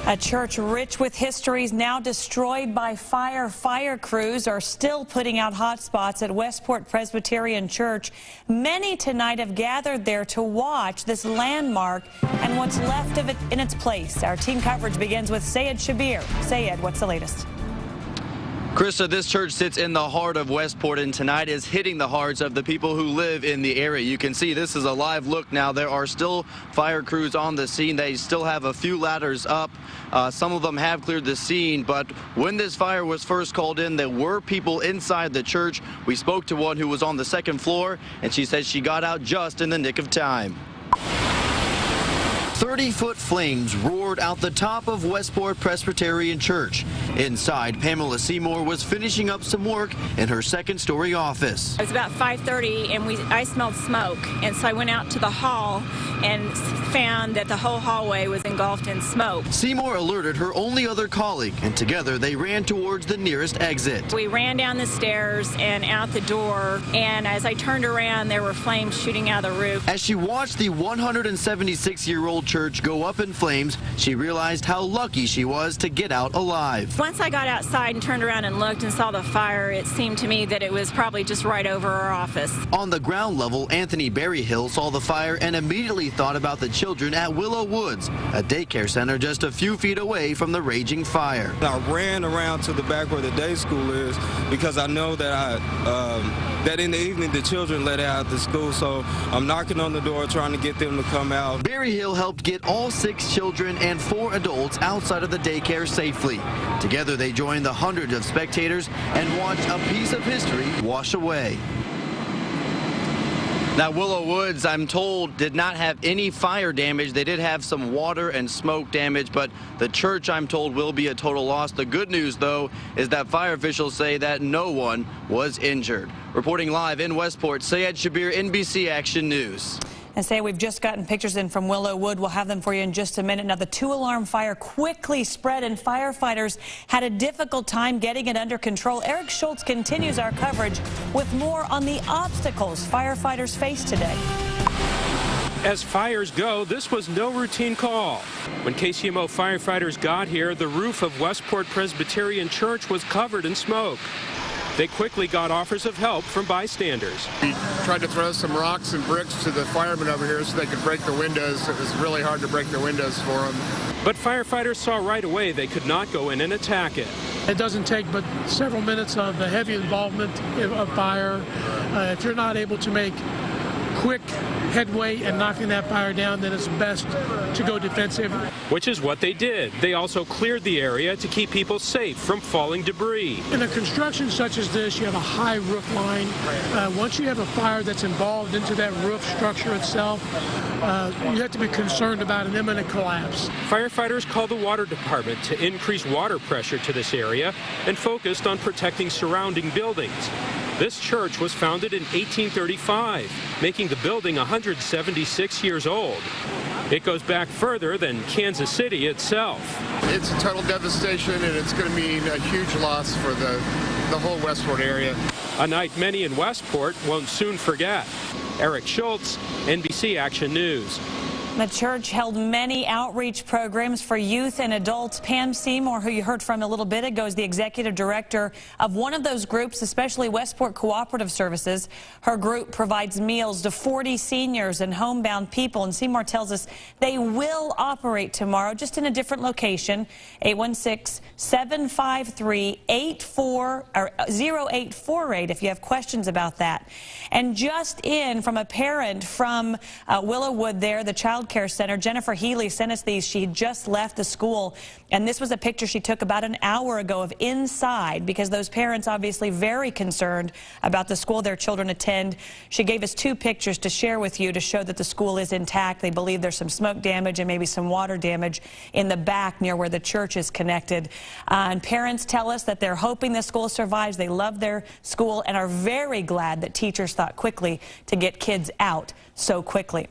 A church rich with history is now destroyed by fire. Fire crews are still putting out hot spots at Westport Presbyterian Church. Many tonight have gathered there to watch this landmark and what's left of it in its place. Our team coverage begins with Sayed Shabir. Sayed, what's the latest? Krista, this church sits in the heart of Westport, and tonight is hitting the hearts of the people who live in the area. You can see this is a live look now. There are still fire crews on the scene. They still have a few ladders up. Some of them have cleared the scene, but when this fire was first called in, there were people inside the church. We spoke to one who was on the second floor, and she said she got out just in the nick of time. 30-foot flames roared out the top of Westport Presbyterian Church. Inside, Pamela Seymour was finishing up some work in her second-story office. It was about 5:30, and I smelled smoke, and so I went out to the hall and found that the whole hallway was engulfed in smoke. Seymour alerted her only other colleague, and together they ran towards the nearest exit. We ran down the stairs and out the door, and as I turned around, there were flames shooting out of the roof. As she watched the 176-year-old church go up in flames, she realized how lucky she was to get out alive. Once I got outside and turned around and looked and saw the fire, it seemed to me that it was probably just right over our office. On the ground level, Anthony Berryhill saw the fire and immediately thought about the children at Willow Woods, a daycare center just a few feet away from the raging fire. I ran around to the back where the day school is because I know that that in the evening the children let out the school, so I'm knocking on the door trying to get them to come out. Berryhill helped get all 6 children and 4 adults outside of the daycare safely. Together they joined the hundreds of spectators and watched a piece of history wash away. Now, Willow Woods, I'm told, did not have any fire damage. They did have some water and smoke damage, but the church, I'm told, will be a total loss. The good news, though, is that fire officials say that no one was injured. Reporting live in Westport, Sayed Shabir, NBC Action News. And say we've just gotten pictures in from Willow Wood. We'll have them for you in just a minute. Now, the 2-alarm fire quickly spread, and firefighters had a difficult time getting it under control. Eric Schultz continues our coverage with more on the obstacles firefighters face today. As fires go, this was no routine call. When KCMO firefighters got here, the roof of Westport Presbyterian Church was covered in smoke. They quickly got offers of help from bystanders. We tried to throw some rocks and bricks to the firemen over here so they could break the windows. It was really hard to break the windows for them. But firefighters saw right away they could not go in and attack it. It doesn't take but several minutes of the heavy involvement of fire. If you're not able to make quick headway and knocking that fire down, then it's best to go defensive. Which is what they did. They also cleared the area to keep people safe from falling debris. In a construction such as this, you have a high roof line. Once you have a fire that's involved into that roof structure itself, you have to be concerned about an imminent collapse. Firefighters called the water department to increase water pressure to this area and focused on protecting surrounding buildings. This church was founded in 1835, making the building 176 years old. It goes back further than Kansas City itself. It's a total devastation, and it's going to mean a huge loss for the whole Westport area. A night many in Westport won't soon forget. Eric Schultz, NBC Action News. The church held many outreach programs for youth and adults. Pam Seymour, who you heard from a little bit ago, is the executive director of one of those groups, especially Westport Cooperative Services. Her group provides meals to 40 seniors and homebound people, and Seymour tells us they will operate tomorrow, just in a different location. 816-753-0848 if you have questions about that. And just in from a parent from Willow Wood there, the child care center, Jennifer Healy sent us these. She had just left the school, and this was a picture she took about an hour ago of inside, because those parents obviously very concerned about the school their children attend. She gave us 2 pictures to share with you to show that the school is intact. They believe there's some smoke damage and maybe some water damage in the back near where the church is connected. And parents tell us that they're hoping the school survives. They love their school and are very glad that teachers thought quickly to get kids out so quickly.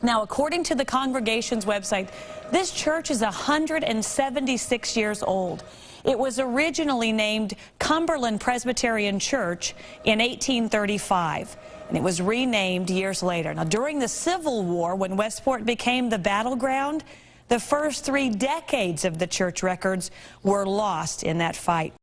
Now, according to the congregation's website, this church is 176 years old. It was originally named Cumberland Presbyterian Church in 1835, and it was renamed years later. Now, during the Civil War, when Westport became the battleground, The first 3 decades of the church records were lost in that fight.